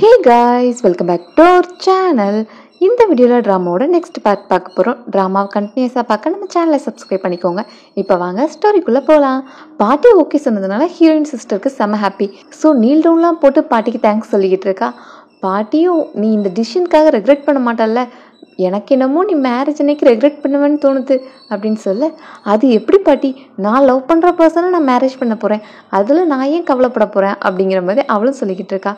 Hey guys, welcome back to our channel. இந்த வீடியோவில் ட்ராமாவோட next part பார்க்க போகிறோம். ட்ராமாவை கண்டினியூஸாக பார்க்க நம்ம சேனலை சப்ஸ்கிரைப் பண்ணிக்கோங்க. இப்போ வாங்க ஸ்டோரிக்குள்ளே போகலாம். பாட்டி ஓகே சொன்னதுனால ஹீரோயின் சிஸ்டருக்கு செம்ம ஹாப்பி. ஸோ நீல் டவுன்லாம் போட்டு பாட்டிக்கு தேங்க்ஸ் சொல்லிக்கிட்டு இருக்கா. பாட்டியும் நீ இந்த டிசிஷனுக்காக ரெக்ரெட் பண்ண மாட்டல்ல, எனக்கு என்னமோ நீ மேரேஜ் அன்னைக்கு ரெக்ரெட் பண்ணுவேன்னு தோணுது அப்படின்னு சொல்ல, அது எப்படி பாட்டி, நான் லவ் பண்ணுற பர்சனை நான் மேரேஜ் பண்ண போகிறேன், அதில் நான் ஏன் கவலைப்பட போகிறேன் அப்படிங்கிற மாதிரி அவளும் சொல்லிக்கிட்டு இருக்கா.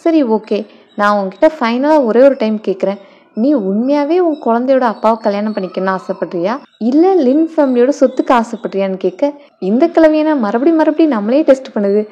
சரி ஓகே, நான் உங்ககிட்ட ஃபைனலாக ஒரே ஒரு டைம் கேட்குறேன், நீ உண்மையாகவே உன் குழந்தையோட அப்பாவை கல்யாணம் பண்ணிக்கணும்னு ஆசைப்படுறியா, இல்லை லின் ஃபேமிலியோட சொத்துக்கு ஆசைப்படுறியான்னு கேட்க, இந்த கிழவியான மறுபடியும் நம்மளே டெஸ்ட் பண்ணுது.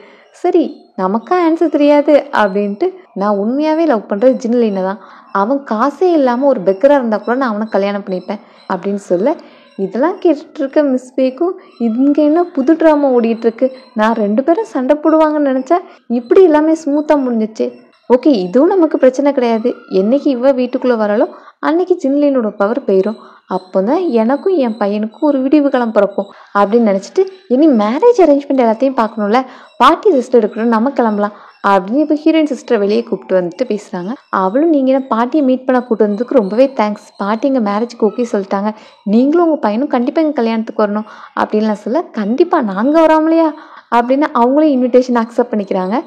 சரி, நமக்கா ஆன்சர் தெரியாது அப்படின்ட்டு, நான் உண்மையாகவே லவ் பண்ணுறது ஜின்லினை தான், அவன் காசே இல்லாமல் ஒரு பெக்கராக இருந்தால் கூட நான் அவனை கல்யாணம் பண்ணிப்பேன் அப்படின்னு சொல்ல, இதெல்லாம் கேட்டுட்ருக்க மிஸ் பேக்கும் இங்கே என்ன புது ட்ராமா ஓடிட்டுருக்கு, நான் 2 பேரும் சண்டை போடுவாங்கன்னு நினச்சா இப்படி எல்லாமே ஸ்மூத்தாக முடிஞ்சிச்சு. ஓகே, இதுவும் நமக்கு பிரச்சனை கிடையாது, என்னைக்கு இவ வீட்டுக்குள்ளே வராலோ அன்னைக்கு ஜின்லினோட பவர் போயிடும், அப்போ தான் எனக்கும் என் பையனுக்கும் ஒரு விடிவு காலம் பிறக்கும் அப்படின்னு நினச்சிட்டு, இனி மேரேஜ் அரேஞ்ச்மெண்ட் எல்லாத்தையும் பார்க்கணும்ல, பார்ட்டி ரெஸ்ட் எடுக்கணும், நம்ம கிளம்பலாம் அப்படின்னு இப்போ ஹீரோயின் சிஸ்டர் வெளியே கூப்பிட்டு வந்துட்டு பேசுகிறாங்க. அவளும் நீங்கள் பாட்டியை மீட் பண்ண கூப்பிட்டு வந்ததுக்கு ரொம்பவே தேங்க்ஸ், பாட்டி எங்கள் மேரேஜுக்கு ஓகே சொல்லிட்டாங்க, நீங்களும் உங்கள் பையனும் கண்டிப்பாக எங்கள் கல்யாணத்துக்கு வரணும் அப்படின்லாம் சொல்ல, கண்டிப்பாக நாங்கள் வராமலையா அப்படின்னு அவங்களே இன்விடேஷன் அக்செப்ட் பண்ணிக்கிறாங்க.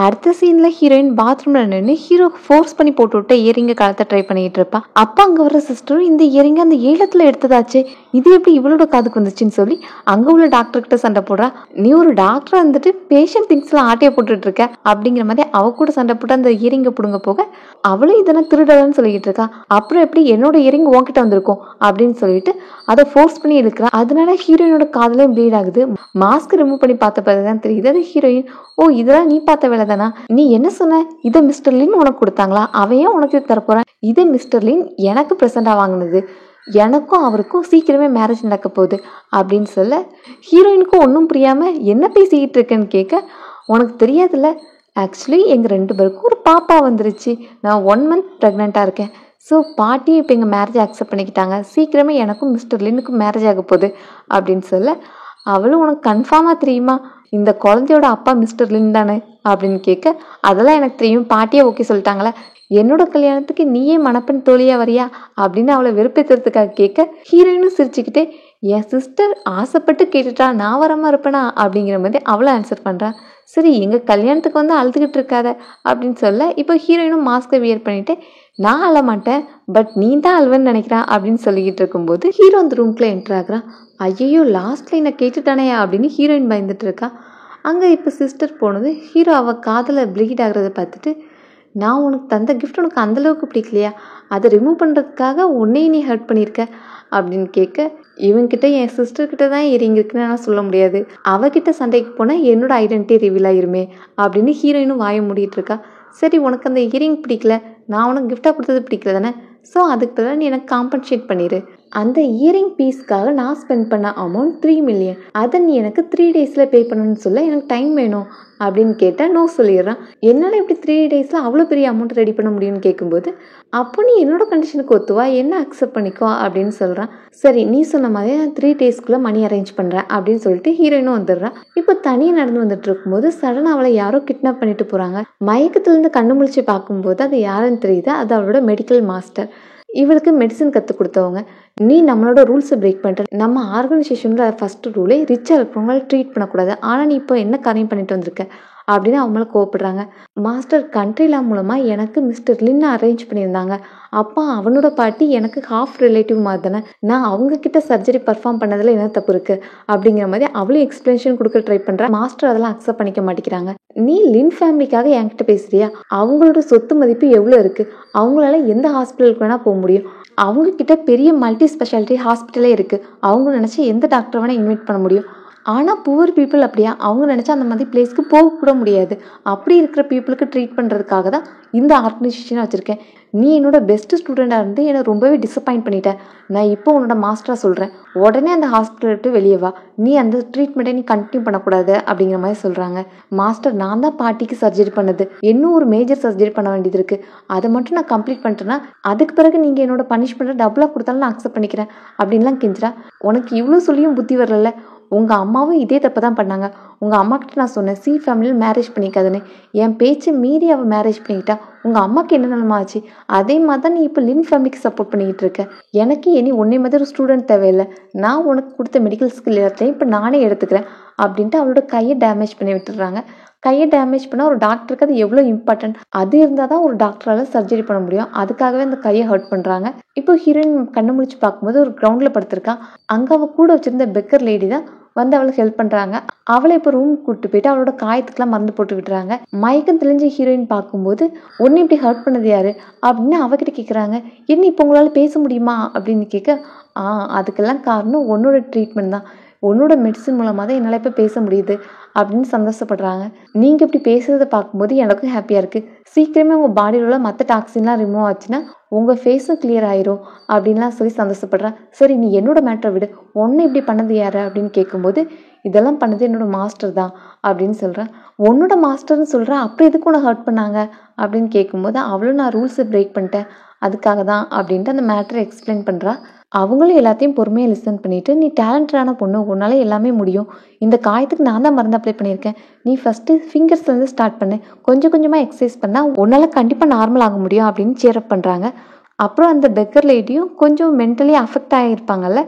அடுத்த சீனில் ஹீரோயின் பாத்ரூமில் நின்று ஹீரோ ஃபோர்ஸ் பண்ணி போட்டு விட்ட இயரிங்கை கலத்த ட்ரை பண்ணிட்டு இருப்பா. அப்போ அங்கே வர சிஸ்டரும் இந்த இயரிங்கை அந்த ஏலத்தில் எடுத்ததாச்சு, இது எப்படி இவளோட காதுக்கு வந்துச்சுன்னு சொல்லி அங்கே உள்ள டாக்டர்கிட்ட சண்டை போடுறா. நீ ஒரு டாக்டராக இருந்துட்டு பேஷண்ட் திங்ஸ்லாம் ஆட்டையை போட்டுட்டு இருக்க அப்படிங்கிற மாதிரி அவ கூட சண்டை போட்டு அந்த இயரிங்கை பிடுங்க போக, அவளும் இதெல்லாம் திருடலன்னு சொல்லிக்கிட்டு இருக்கா. அப்புறம் எப்படி என்னோட இயரிங் உன்கிட்ட வந்திருக்கும் அப்படின்னு சொல்லிட்டு அதை ஃபோர்ஸ் பண்ணி எடுக்கிறா. அதனால ஹீரோயினோட காதலையும் ப்ளீட் ஆகுது. மாஸ்க் ரிமூவ் பண்ணி பார்த்த பிறகுதான் தெரியுது அது ஹீரோயின். ஓ, இதெல்லாம் நீ பார்த்த வேலை தானா, நீ என்ன சொன்ன, இதை மிஸ்டர் லின் உனக்கு கொடுத்தாங்களா, அவையும் உனக்கு தரப்போறேன், இதை மிஸ்டர் லின் எனக்கு ப்ரெசென்டா வாங்கினது, எனக்கும் அவருக்கும் சீக்கிரமே மேரேஜ் நடக்க போகுது அப்படின்னு சொல்ல, ஹீரோயினுக்கும் ஒன்றும் புரியாம என்ன பேசிக்கிட்டு இருக்கேன்னு கேட்க, உனக்கு தெரியாதுல்ல, ஆக்சுவலி எங்கள் 2 பேருக்கும் ஒரு பாப்பா வந்துருச்சு, நான் 1 மந்த் ப்ரெக்னெண்ட்டாக இருக்கேன், ஸோ பாட்டியும் இப்போ எங்கள் மேரேஜை அக்செப்ட் பண்ணிக்கிட்டாங்க, சீக்கிரமே எனக்கும் மிஸ்டர் லின்னுக்கும் மேரேஜ் ஆக போகுது அப்படின்னு சொல்ல, அவளும் உனக்கு கன்ஃபார்மாக தெரியுமா இந்த குழந்தையோட அப்பா மிஸ்டர் லின் தானே அப்படின்னு கேட்க, அதெல்லாம் எனக்கு தெரியும், பாட்டியே ஓகே சொல்லிட்டாங்களே, என்னோட கல்யாணத்துக்கு நீயே மணப்பெண் தோழியா வரியா அப்படின்னு அவளை வெறுப்பேற்றுறதுக்காக கேட்க, ஹீரோயினும் சிரிச்சுக்கிட்டே, என் சிஸ்டர் ஆசைப்பட்டு கேட்டுட்டா நான் வராமல் இருப்பேனா அப்படிங்கிற மாதிரி அவளை ஆன்சர் பண்ணுறான். சரி, எங்கள் கல்யாணத்துக்கு வந்து அழுதுகிட்டு இருக்காத அப்படின்னு சொல்ல, இப்போ ஹீரோயினும் மாஸ்கை வியர் பண்ணிட்டு, நான் அழ மாட்டேன், பட் நீ தான் அழுவன்னு நினைக்கிறான் அப்படின்னு சொல்லிக்கிட்டு இருக்கும்போது ஹீரோ அந்த ரூம்குள்ளே என்டர் ஆகுறான். ஐயோ, லாஸ்ட் லைனை கேட்டுட்டானே அப்படின்னு ஹீரோயின் பயந்துட்டு இருக்கா. அங்கே இப்போ சிஸ்டர் போனது, ஹீரோ அவள் காதில் ப்ளீட் ஆகுறத பார்த்துட்டு, நான் உனக்கு தந்த கிஃப்ட் உனக்கு அந்தளவுக்கு பிடிக்கலையா, அதை ரிமூவ் பண்ணுறதுக்காக உன்னையும் நீ ஹர்ட் பண்ணியிருக்க அப்படின்னு கேட்க, இவன்கிட்ட என் சிஸ்டர்கிட்ட தான் இயரிங் இருக்குன்னு நான் சொல்ல முடியாது, அவகிட்ட சண்டைக்கு போனால் என்னோட ஐடென்டிட்டி ரிவீல் ஆயிருமே அப்படின்னு ஹீரோயினும் வாய மூடிட்டு இருக்கா. சரி, உனக்கு அந்த இயரிங் பிடிக்கல, நான் உனக்கு கிஃப்டாக கொடுத்தது பிடிக்கல தானே, ஸோ அதுக்கு பதிலாக நீ எனக்கு காம்பன்சேட் பண்ணிடு, அந்த இயரிங் பீஸ்க்காக நான் ஸ்பெண்ட் பண்ண அமௌண்ட் 3 மில்லியன், அதை நீ எனக்கு 3 டேஸில் பே பண்ணணும்னு சொல்ல, எனக்கு டைம் வேணும் அப்படின்னு கேட்டால் நோ சொல்லிடுறான். என்னால் இப்படி 3 டேஸில் அவ்வளோ பெரிய அமௌண்ட் ரெடி பண்ண முடியும்னு கேட்கும்போது, அப்போ நீ என்னோட கண்டிஷனுக்கு ஒத்துவா, என்ன அக்செப்ட் பண்ணிக்கோ அப்படின்னு சொல்கிறான். சரி, நீ சொன்ன மாதிரி நான் 3 டேஸ்க்குள்ளே மணி அரேஞ்ச் பண்ணுறேன் அப்படின்னு சொல்லிட்டு ஹீரோயினும் வந்துடுறான். இப்போ தனியாக நடந்து வந்துட்டு இருக்கும்போது சடனாக அவளை யாரோ கிட்னாப் பண்ணிட்டு போகிறாங்க. மயக்கத்துலேருந்து கண்ணு முழிச்சு பார்க்கும்போது அது யாருன்னு தெரியுது, அது அவளோட மெடிக்கல் மாஸ்டர். இவளுக்கு மெடிசன் கற்றுக் கொடுத்தவங்க. நீ நம்மளோட ரூல்ஸை பிரேக் பண்ணுற, நம்ம ஆர்கனைசேஷனில் ஃபஸ்ட்டு ரூலே ரிச்சாக இருக்கிறவங்கள ட்ரீட் பண்ணக்கூடாது, ஆனால் நீ இப்போ என்ன காரியம் பண்ணிட்டு வந்திருக்க அப்படின்னு அவங்கள கோவப்படுறாங்க. மாஸ்டர் கண்ட்ரிலா மூலமாக எனக்கு மிஸ்டர் லின் அரேஞ்ச் பண்ணியிருந்தாங்க, அப்போ அவனோட பாட்டி எனக்கு ஹாஃப் ரிலேட்டிவ் மாதிரி தானே, நான் அவங்கக்கிட்ட சர்ஜரி பர்ஃபார்ம் பண்ணதில் என்ன தப்பு இருக்குது அப்படிங்கிற மாதிரி அவளும் எக்ஸ்பிளனேஷன் கொடுக்க ட்ரை பண்ணுறேன். மாஸ்டர் அதெல்லாம் அக்செப்ட் பண்ணிக்க மாட்டேங்கிறாங்க. நீ லின் ஃபேமிலிக்காக என்கிட்ட பேசுறியா, அவங்களோட சொத்து மதிப்பு எவ்வளோ இருக்குது, அவங்களால எந்த ஹாஸ்பிட்டலுக்கு வேணால் போக முடியும், அவங்கக்கிட்ட பெரிய மல்டி ஸ்பெஷாலிட்டி ஹாஸ்பிட்டலே இருக்குது, அவங்க நினச்சி எந்த டாக்டர் வேணால் இன்வைட் பண்ண முடியும், ஆனால் புவர் பீப்புள் அப்படியா, அவங்க நினச்சா அந்த மாதிரி பிளேஸ்க்கு போகக்கூட முடியாது, அப்படி இருக்கிற பீப்புளுக்கு ட்ரீட் பண்ணுறதுக்காக தான் இந்த ஆர்கனைசேஷனை வச்சுருக்கேன், நீ என்னோட பெஸ்ட் ஸ்டூடெண்டாக இருந்து என்னை ரொம்பவே டிசப்பாயிண்ட் பண்ணிட்டேன், நான் இப்போ உன்னோட மாஸ்டராக சொல்கிறேன், உடனே அந்த ஹாஸ்பிட்டல் விட்டு வெளியே வா, நீ அந்த ட்ரீட்மெண்ட்டை நீ கண்டினியூ பண்ணக்கூடாது அப்படிங்கிற மாதிரி சொல்கிறாங்க. மாஸ்டர், நான் தான் பாட்டிக்கு சர்ஜரி பண்ணது, இன்னும் ஒரு மேஜர் சர்ஜரி பண்ண வேண்டியது இருக்குது, அதை மட்டும் நான் கம்ப்ளீட் பண்ணிட்டேன்னா அதுக்கு பிறகு நீங்கள் என்னோட பனிஷ்மெண்ட்டை டபுளாக கொடுத்தாலும் நான் அக்செப்ட் பண்ணிக்கிறேன் அப்படின்லாம் கெஞ்சுறா. உனக்கு இவ்வளோ சொல்லியும் புத்தி வரல, உங்கள் அம்மாவும் இதே தப்பு தான் பண்ணாங்க. உங்கள் அம்மாக்கிட்ட நான் சொன்னேன் சி ஃபேமிலியில் மேரேஜ் பண்ணிக்காதுன்னு. என் பேச்சு மீறி அவள் மேரேஜ் பண்ணிக்கிட்டா உங்கள் அம்மாவுக்கு என்ன நிலமா ஆச்சு? அதே மாதிரி தான் நீ இப்போ லின் ஃபேமிலிக்கு சப்போர்ட் பண்ணிக்கிட்டு இருக்க. எனக்கு இனி உன்னை மாதிரி ஒரு ஸ்டூடெண்ட் தேவையில்லை. நான் உனக்கு கொடுத்த மெடிக்கல் ஸ்கில் எல்லாத்தையும் இப்போ நானே எடுத்துக்கிறேன் அப்படின்ட்டு அவளோட கையை டேமேஜ் பண்ணி விட்டுடுறாங்க. கையை டேமேஜ் பண்ணால் ஒரு டாக்டருக்கு அது எவ்வளோ இம்பார்ட்டன்ட். அது இருந்தால் தான் ஒரு டாக்டரால் சர்ஜரி பண்ண முடியும். அதுக்காகவே அந்த கையை ஹர்ட் பண்ணுறாங்க. இப்போ ஹீரோயின் கண்ணு முடிச்சு பார்க்கும்போது ஒரு கிரவுண்டில் படுத்திருக்கா. அங்கே அவள் கூட வச்சிருந்த பெக்கர் லேடி தான் வந்து அவளுக்கு ஹெல்ப் பண்ணுறாங்க. அவளை இப்போ ரூமுக்கு கூப்பிட்டு போயிட்டு அவளோட காயத்துக்கெல்லாம் மருந்து போட்டு விட்டுறாங்க. மயக்கம் தெளிஞ்ச ஹீரோயின் பார்க்கும்போது ஒன்று இப்படி ஹர்ட் பண்ணது யாரு அப்படின்னு அவகிட்ட கேட்குறாங்க. என்ன இப்போ உங்களால் பேச முடியுமா அப்படின்னு கேட்க, அதுக்கெல்லாம் காரணம் உன்னோட ட்ரீட்மெண்ட் தான், உன்னோட மெடிசன் மூலமாக தான் என்னால் இப்போ பேச முடியுது அப்படின்னு சந்தோஷப்படுறாங்க. நீங்கள் இப்படி பேசுகிறத பார்க்கும்போது எனக்கும் ஹாப்பியாக இருக்குது. சீக்கிரமே உங்கள் பாடியில் உள்ள மற்ற டாக்ஸின்லாம் ரிமூவ் ஆச்சுன்னா உங்கள் ஃபேஸும் கிளியர் ஆயிரும் அப்படின்லாம் சொல்லி சந்தோஷப்படுறேன். சரி நீ என்னோட மேட்டரை விடு, ஒன்று இப்படி பண்ணது யார் அப்படின்னு கேட்கும்போது இதெல்லாம் பண்ணது என்னோட மாஸ்டர் தான் அப்படின்னு சொல்கிறேன். உன்னோட மாஸ்டர்னு சொல்கிறேன், அப்புறம் எதுக்கு உன்னை ஹர்ட் பண்ணாங்க அப்படின்னு கேட்கும்போது அவளும் நான் ரூல்ஸை பிரேக் பண்ணிட்டேன் அதுக்காக தான் அப்படின்ட்டு அந்த மேட்டரை எக்ஸ்பிளைன் பண்ணுறா. அவங்களும் எல்லாத்தையும் பொறுமையாக லிசன் பண்ணிவிட்டு, நீ டேலண்டடான பொண்ணு, உன்னால் எல்லாமே முடியும். இந்த காயத்துக்கு நான் தான் மருந்து அப்ளை பண்ணியிருக்கேன். நீ ஃபஸ்ட்டு ஃபிங்கர்ஸ்லேருந்து ஸ்டார்ட் பண்ணு, கொஞ்சம் கொஞ்சமாக எக்ஸசைஸ் பண்ணால் உன்னால் கண்டிப்பாக நார்மல் ஆக முடியும் அப்படின்னு சேரப் பண்ணுறாங்க. அப்புறம் அந்த பெக்கர் லேடியும் கொஞ்சம் மென்டலி அஃபெக்ட் ஆகியிருப்பாங்கல்ல,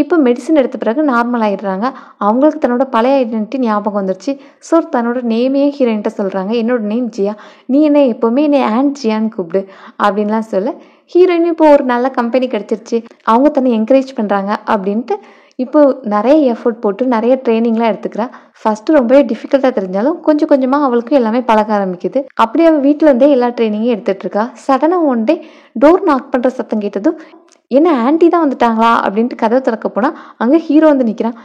இப்போ மெடிசன் எடுத்த பிறகு நார்மல் ஆகிடுறாங்க. அவங்களுக்கு தன்னோட பழைய ஐடென்டிட்டி ஞாபகம் வந்துருச்சு. ஸோ தன்னோட நேமையே ஹீரோயின்ட்ட சொல்கிறாங்க, என்னோட நேம் ஜியா, நீ என்ன எப்போவுமே என்னை ஆண்ட் ஜியான்னு கூப்பிடு அப்படின்லாம் சொல்ல ஹீரோயினும் இப்போ ஒரு நல்ல கம்பெனி கிடச்சிருச்சு, அவங்க தன்னை என்கரேஜ் பண்ணுறாங்க அப்படின்ட்டு இப்போ நிறைய எஃபோர்ட் போட்டு நிறைய ட்ரைனிங்லாம் எடுத்துக்கிறா. ஃபஸ்ட்டு ரொம்பவே டிஃபிகல்ட்டாக தெரிஞ்சாலும் கொஞ்சம் கொஞ்சமாக அவளுக்கும் எல்லாமே பழக ஆரம்பிக்குது. அப்படி அவள் வீட்டில் இருந்தே எல்லா ட்ரைனிங்கும் எடுத்துகிட்ருக்கா. சடனாக ஒன் டே டோர் நாக் பண்ணுற சத்தம் கேட்டதும் என்ன ஆன்ட்டி தான் வந்துட்டாங்களா அப்படின்ட்டு கதவை திறக்க போனால் அங்கே ஹீரோ வந்து நிற்கிறான்.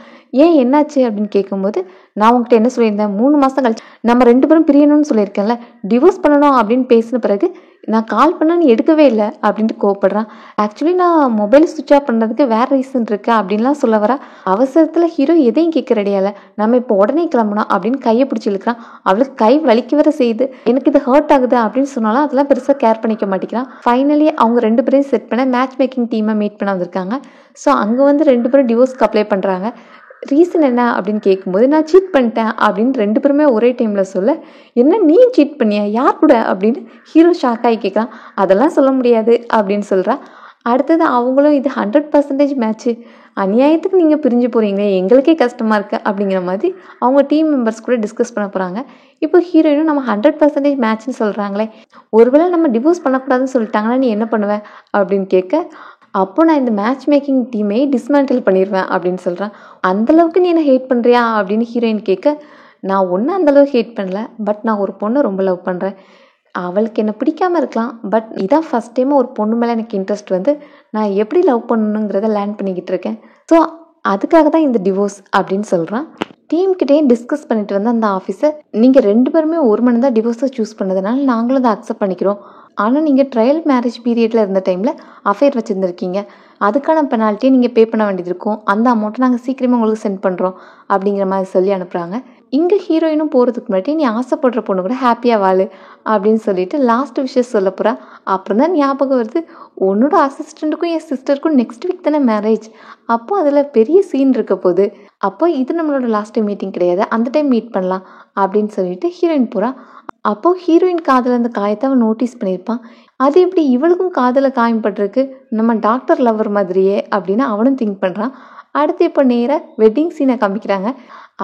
ஏன் என்னாச்சு அப்படின்னு கேட்கும்போது, நான் உங்கள்கிட்ட என்ன சொல்லியிருந்தேன், 3 மாதம் கழிச்சு நம்ம 2 பேரும் பிரியணும்னு சொல்லியிருக்கேன்ல, டிவோர்ஸ் பண்ணணும் அப்படின்னு பேசின பிறகு நான் கால் பண்ணால் நீ எடுக்கவே இல்லை அப்படின்ட்டு கோவப்படுறான். ஆக்சுவலி நான் மொபைல் சுவிட்ச் ஆஃப் பண்ணுறதுக்கு வேறு ரீசன் இருக்கு அப்படின்லாம் சொல்ல வரா. அவசரத்தில் ஹீரோ எதையும் கேட்க ரெடியால, நம்ம இப்போ உடனே கிளம்பணும் அப்படின்னு கையை பிடிச்சி இழுக்கிறான். அவளுக்கு கை வலிக்க வர செய்யுது. எனக்கு இது ஹர்ட் ஆகுது அப்படின்னு சொன்னாலும் அதெல்லாம் பெருசாக கேர் பண்ணிக்க மாட்டேங்கிறான். ஃபைனலி அவங்க 2 பேரையும் செட் பண்ண மேட்ச் மேக்கிங் டீமை மீட் பண்ண வந்திருக்காங்க. ஸோ அங்கே வந்து 2 பேரும் டிவோர்ஸ்க்கு அப்ளை பண்ணுறாங்க. ரீசன் என்ன அப்படின்னு கேட்கும்போது, நான் சீட் பண்ணிட்டேன் அப்படின்னு 2 பேருமே ஒரே டைமில் சொல்ல, என்ன நீ சீட் பண்ணியா, யார் கூட அப்படின்னு ஹீரோ ஷாக் ஆகி கேட்குறான். அதெல்லாம் சொல்ல முடியாது அப்படின்னு சொல்கிறா. அடுத்தது அவங்களும் இது 100% மேட்ச்சு, அநியாயத்துக்கு நீங்கள் பிரிஞ்சு போகிறீங்க, எங்களுக்கே கஷ்டமாக இருக்குது அப்படிங்கிற மாதிரி அவங்க டீம் மெம்பர்ஸ் கூட டிஸ்கஸ் பண்ண போகிறாங்க. இப்போ ஹீரோயினும் நம்ம 100% மேட்ச்னு சொல்கிறாங்களே, ஒருவேளை நம்ம டிவோர்ஸ் பண்ணக்கூடாதுன்னு சொல்லிட்டாங்கன்னா நீ என்ன பண்ணுவேன் அப்படின்னு கேட்க, அப்போ நான் இந்த மேட்ச் மேக்கிங் டீமே டிஸ்மேண்டில் பண்ணிடுவேன் அப்படின்னு சொல்கிறேன். அந்தளவுக்கு நீ என்ன ஹேட் பண்ணுறியா அப்படின்னு ஹீரோயின் கேட்க, நான் ஒன்றும் அந்தளவுக்கு ஹேட் பண்ணல, பட் நான் ஒரு பொண்ணை ரொம்ப லவ் பண்ணுறேன். அவளுக்கு என்னை பிடிக்காமல் இருக்கலாம், பட் இதான் ஃபஸ்ட் டைமாக ஒரு பொண்ணு மேலே எனக்கு இன்ட்ரெஸ்ட் வந்து நான் எப்படி லவ் பண்ணணுங்கிறத லேர்ன் பண்ணிக்கிட்டு இருக்கேன். ஸோ அதுக்காக தான் இந்த டிவோர்ஸ் அப்படின்னு சொல்கிறான். டீம்கிட்டே டிஸ்கஸ் பண்ணிட்டு வந்து அந்த ஆஃபீஸர், நீங்கள் 2 பேருமே ஒரு மணி தான் டிவோர்ஸை சூஸ் பண்ணதுனால நாங்களும் அதை அக்செப்ட் பண்ணிக்கிறோம். ஆனால் நீங்கள் ட்ரையல் மேரேஜ் பீரியடில் இருந்த டைமில் அஃபேர் வச்சுருந்துருக்கீங்க, அதுக்கான பெனால்ட்டியை நீங்கள் பே பண்ண வேண்டியது இருக்கும். அந்த அமௌண்ட்டை நாங்கள் சீக்கிரமாக உங்களுக்கு சென்ட் பண்ணுறோம் அப்படிங்கிற மாதிரி சொல்லி அனுப்புகிறாங்க. இங்கே ஹீரோயினும் போகிறதுக்கு முன்னாடி நீ ஆசைப்படுற பொண்ணு கூட ஹாப்பியாக வாழு அப்படின்னு சொல்லிட்டு லாஸ்ட் விஷயம் சொல்ல போகிறா. அப்புறம் தான் ஞாபகம் வருது, உன்னோட அசிஸ்டண்ட்டுக்கும் என் சிஸ்டருக்கும் நெக்ஸ்ட் வீக் தானே மேரேஜ், அப்போது அதில் பெரிய சீன் இருக்க போகுது, அப்போ இது நம்மளோட லாஸ்ட் டைம் மீட்டிங் கிடையாது, அந்த டைம் மீட் பண்ணலாம் அப்படின்னு சொல்லிட்டு ஹீரோயின் போகிறா. அப்போது ஹீரோயின் காதில் அந்த காயத்தை அவன் நோட்டீஸ் பண்ணியிருப்பான். அது எப்படி இவளுக்கும் காதில் காயம்பட்டிருக்கு, நம்ம டாக்டர் லவர் மாதிரியே அப்படின்னு அவனும் திங்க் பண்ணுறான். அடுத்து இப்போ நேராக வெட்டிங் சீனை காமிக்கிறாங்க.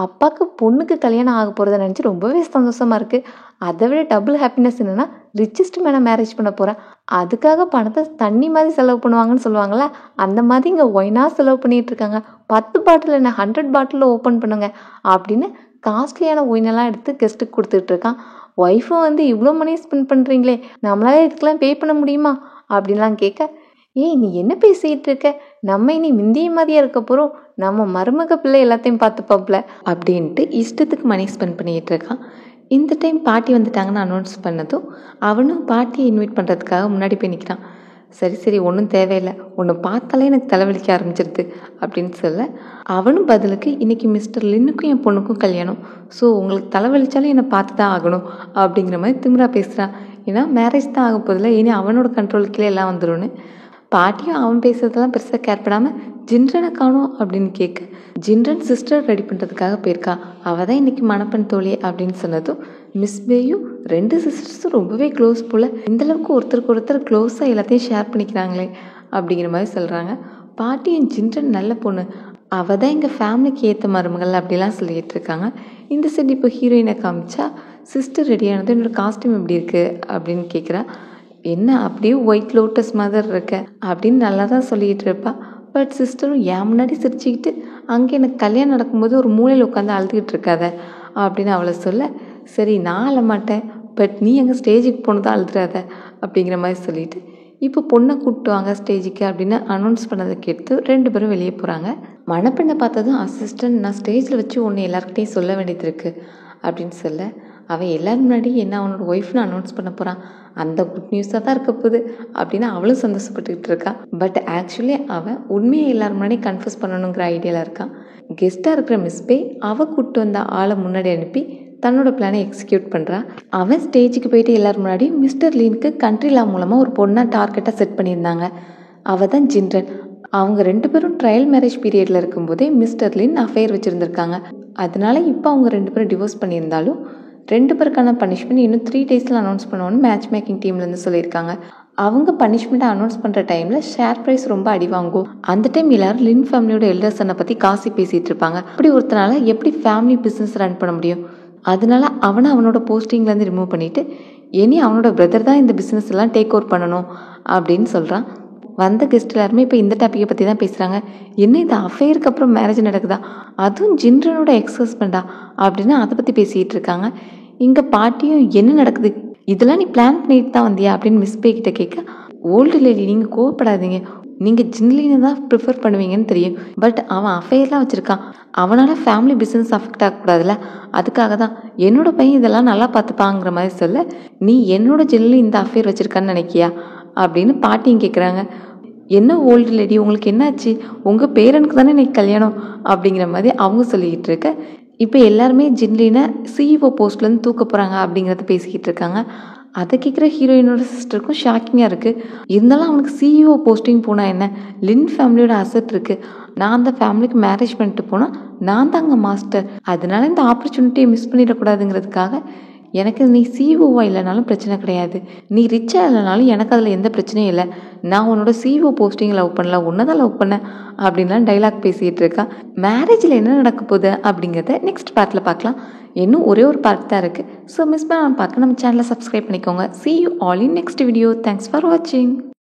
அப்பாவுக்கு பொண்ணுக்கு கல்யாணம் ஆக போகிறத நினச்சி ரொம்பவே சந்தோஷமாக இருக்குது. அதை விட டபுள் ஹாப்பினஸ் என்னென்னா ரிச்சஸ்ட் மேனை மேரேஜ் பண்ண போகிறேன், அதுக்காக பணத்தை தண்ணி மாதிரி செலவு பண்ணுவாங்கன்னு சொல்லுவாங்களே, அந்த மாதிரி இங்கே ஒயினாக செலவு பண்ணிகிட்டு இருக்காங்க. 10 பாட்டில் என்ன 100 பாட்டிலில் ஓப்பன் பண்ணுங்க அப்படின்னு காஸ்ட்லியான ஒயினெல்லாம் எடுத்து கெஸ்ட்டுக்கு கொடுத்துட்ருக்கான். ஒய்ஃபும் வந்து இவ்வளோ மணி ஸ்பெண்ட் பண்ணுறீங்களே, நம்மளால இதுக்கெல்லாம் பே பண்ண முடியுமா அப்படின்லாம் கேட்க, ஏய் நீ என்ன பேசிகிட்டு இருக்க, நம்ம இனி முந்திய மாதிரியாக இருக்க போகிறோம், நம்ம மருமக பிள்ளை எல்லாத்தையும் பார்த்துப்பாப்ல அப்படின்ட்டு இஷ்டத்துக்கு மணி ஸ்பெண்ட் பண்ணிகிட்டு இருக்கான். இந்த டைம் பாட்டி வந்துட்டாங்கன்னு அனௌன்ஸ் பண்ணதும் அவனும் பாட்டியை இன்வைட் பண்ணுறதுக்காக முன்னாடி போய் நிற்கிறான். சரி ஒன்றும் தேவையில்லை, ஒன்று பார்த்தாலே எனக்கு தலைவலிக்க ஆரம்பிச்சிருது அப்படின்னு சொல்ல, அவனும் பதிலுக்கு இன்றைக்கி மிஸ்டர் லின்னுக்கும் என் பொண்ணுக்கும் கல்யாணம், ஸோ உங்களுக்கு தலைவலிச்சாலும் என்னை பார்த்து தான் ஆகணும் அப்படிங்கிற மாதிரி திமிரா பேசுகிறான். ஏன்னா மேரேஜ் தான் ஆக போதில்லை, இனி அவனோட கண்ட்ரோலுக்குள்ளே எல்லாம் வந்துடும்னு. பாட்டியும் அவன் பேசுறதெல்லாம் பெருசாக கேர் பண்ணாமல் ஜின்ரனை காணோம் அப்படின்னு கேட்க, ஜின்ரன் சிஸ்டர் ரெடி பண்ணுறதுக்காக போயிருக்கா, அவள் தான் இன்னைக்கு மணப்பெண் தோழி அப்படின்னு சொன்னதும் மிஸ் பேயும் 2 சிஸ்டர்ஸும் ரொம்பவே க்ளோஸ் போல், இந்தளவுக்கு ஒருத்தருக்கு ஒருத்தர் க்ளோஸாக எல்லாத்தையும் ஷேர் பண்ணிக்கிறாங்களே அப்படிங்கிற மாதிரி சொல்கிறாங்க. பாட்டியும் ஜின்ரன் நல்ல பொண்ணு, அவள் தான் எங்கள் ஃபேமிலிக்கு ஏற்ற மருமகள் அப்படிலாம் சொல்லிகிட்டு இருக்காங்க. இந்த சைடு இப்போ ஹீரோயினை காமிச்சா சிஸ்டர் ரெடியானது என்னோடய காஸ்டியூம் எப்படி இருக்குது அப்படின்னு கேட்குறா. என்ன அப்படியே ஒயிட் லோட்டஸ் மாதிரி இருக்க அப்படின்னு நல்லா தான் சொல்லிக்கிட்டு இருப்பா. பட் சிஸ்டரும் என் முன்னாடி சிரிச்சுக்கிட்டு அங்கே எனக்கு கல்யாணம் நடக்கும்போது ஒரு மூலையில் உட்காந்து அழுதுகிட்டு இருக்காத அப்படின்னு அவளை சொல்ல, சரி நான் அழ மாட்டேன், பட் நீ எங்கள் ஸ்டேஜுக்கு போனதான் அழுதுறாத அப்படிங்கிற மாதிரி சொல்லிட்டு இப்போ பொண்ணை கூப்பிட்டு வாங்க ஸ்டேஜுக்கு அப்படின்னு அனௌன்ஸ் பண்ணதை கேட்டு 2 பேரும் வெளியே போகிறாங்க. மணப்பெண்ணை பார்த்ததும் அசிஸ்டன்ட், நான் ஸ்டேஜில் வச்சு ஒன்று எல்லாருக்கிட்டையும் சொல்ல வேண்டியது இருக்குது அப்படின்னு சொல்ல, அவன் எல்லோரும் முன்னாடி என்ன அவனோட ஒய்ஃப்னு அனௌன்ஸ் பண்ண போகிறான், அந்த குட் நியூஸாக தான் இருக்க போகுது அப்படின்னு அவளும் சந்தோஷப்பட்டுக்கிட்டு இருக்கான். பட் ஆக்சுவலி அவன் உண்மையை எல்லோரும் முன்னாடி கன்ஃபர்ஸ் பண்ணணுங்கிற ஐடியாவில் இருக்கான். கெஸ்ட்டாக இருக்கிற மிஸ் பே அவள் கூப்பிட்டு வந்த ஆளை முன்னாடி அனுப்பி தன்னோட பிளானை எக்ஸிக்யூட் பண்ணுறா. அவன் ஸ்டேஜுக்கு போயிட்டு எல்லோரும் முன்னாடி மிஸ்டர் லீனுக்கு கண்ட்ரி லா மூலமாக ஒரு பொண்ணை டார்கெட்டாக செட் பண்ணியிருந்தாங்க. அவள் தான் ஜின்ரன். அவங்க 2 பேரும் ட்ரையல் மேரேஜ் பீரியடில் இருக்கும்போதே மிஸ்டர் லீன் அஃபேர் வச்சுருந்துருக்காங்க. அதனால இப்போ அவங்க 2 பேரும் டிவோர்ஸ் பண்ணியிருந்தாலும் 2 பேருக்கான பனிஷ்மெண்ட் இன்னும் 3 டேஸில் அனௌன்ஸ் பண்ணுவோன்னு மேட்ச் மேக்கிங் டீம்லேருந்து சொல்லியிருக்காங்க. அவங்க பனிஷ்மெண்ட்டை அனௌன்ஸ் பண்ணுற டைமில் ஷேர் ப்ரைஸ் ரொம்ப அடி வாங்கும். அந்த டைம் எல்லாரும் லின் ஃபேமிலியோட எல்டர்ஸனை பற்றி காசி பேசிகிட்டு இருப்பாங்க. அப்படி ஒருத்தனால எப்படி ஃபேமிலி பிஸ்னஸ் ரன் பண்ண முடியும்? அதனால அவனோட போஸ்டிங்லேருந்து ரிமூவ் பண்ணிவிட்டு இனி அவனோட பிரதர் தான் இந்த பிஸ்னஸ் எல்லாம் டேக் ஓவர் பண்ணணும் அப்படின்னு சொல்கிறான். வந்த கெஸ்ட் எல்லாருமே இப்போ இந்த டாப்பிக்கை பற்றி தான் பேசுகிறாங்க. என்ன இந்த அஃபேருக்கு அப்புறம் மேரேஜ் நடக்குதா, அதுவும் ஜின்ரனோட எக்ஸ் ஹஸ்பண்டா அப்படின்னு அதை பற்றி பேசிகிட்டு இருக்காங்க. இங்கே பாட்டியும் என்ன நடக்குது, இதெல்லாம் நீ பிளான் பண்ணிட்டு தான் வந்தியா அப்படின்னு மிஸ் பே கிட்ட கேட்க, ஓல்டு லேடி நீங்கள் கோவப்படாதீங்க, நீங்கள் ஜின்லினை தான் ப்ரிஃபர் பண்ணுவீங்கன்னு தெரியும், பட் அவன் அஃபேர்லாம் வச்சுருக்கான், அவனால் ஃபேமிலி பிஸ்னஸ் அஃபெக்ட் ஆகக்கூடாதுல்ல, அதுக்காக தான் என்னோடய பையன் இதெல்லாம் நல்லா பார்த்துப்பாங்கிற மாதிரி சொல்ல, நீ என்னோட ஜின்லி இந்த அஃபேர் வச்சுருக்கான்னு நினைக்கியா அப்படின்னு பாட்டியும் கேட்குறாங்க. என்ன ஓல்டு லேடி உங்களுக்கு என்னாச்சு, உங்கள் பேரனுக்கு தானே இன்னைக்கு கல்யாணம் அப்படிங்கிற மாதிரி அவங்க சொல்லிக்கிட்டு இருக்க, இப்போ எல்லாருமே ஜின்லினை சிஇஓ போஸ்ட்லேருந்து தூக்க போகிறாங்க அப்படிங்கிறத பேசிக்கிட்டு இருக்காங்க. அதை கேட்குற ஹீரோயினோட சிஸ்டருக்கும் ஷாக்கிங்காக இருக்குது. இருந்தாலும் அவனுக்கு சிஇஓ போஸ்டிங் போனால் என்ன, லின் ஃபேமிலியோட அசட் இருக்குது, நான் அந்த ஃபேமிலிக்கு மேரேஜ் பண்ணிட்டு போனால் நான் தாங்க மாஸ்டர், அதனால இந்த ஆப்பர்ச்சுனிட்டியை மிஸ் பண்ணிடக்கூடாதுங்கிறதுக்காக எனக்கு நீ சிஇஓவாக இல்லைனாலும் பிரச்சனை கிடையாது, நீ ரிச்சாக இல்லைனாலும் எனக்கு அதில் எந்த பிரச்சனையும் இல்லை, நான் உன்னோட சிஇஓ போஸ்டிங் லவ் பண்ணல, உன்னை தான் லவ் பண்ணேன் அப்படின்லாம் டைலாக் பேசிகிட்டு இருக்கா. மேரேஜில் என்ன நடக்க போகுது அப்படிங்கிறத நெக்ஸ்ட் பார்ட்டில் பார்க்கலாம். இன்னும் ஒரே ஒரு பார்ட் தான் இருக்குது. ஸோ மிஸ் பண்ணாமல் பார்க்க நம்ம சேனலை சப்ஸ்கிரைப் பண்ணிக்கோங்க. See you all in next video. Thanks for watching.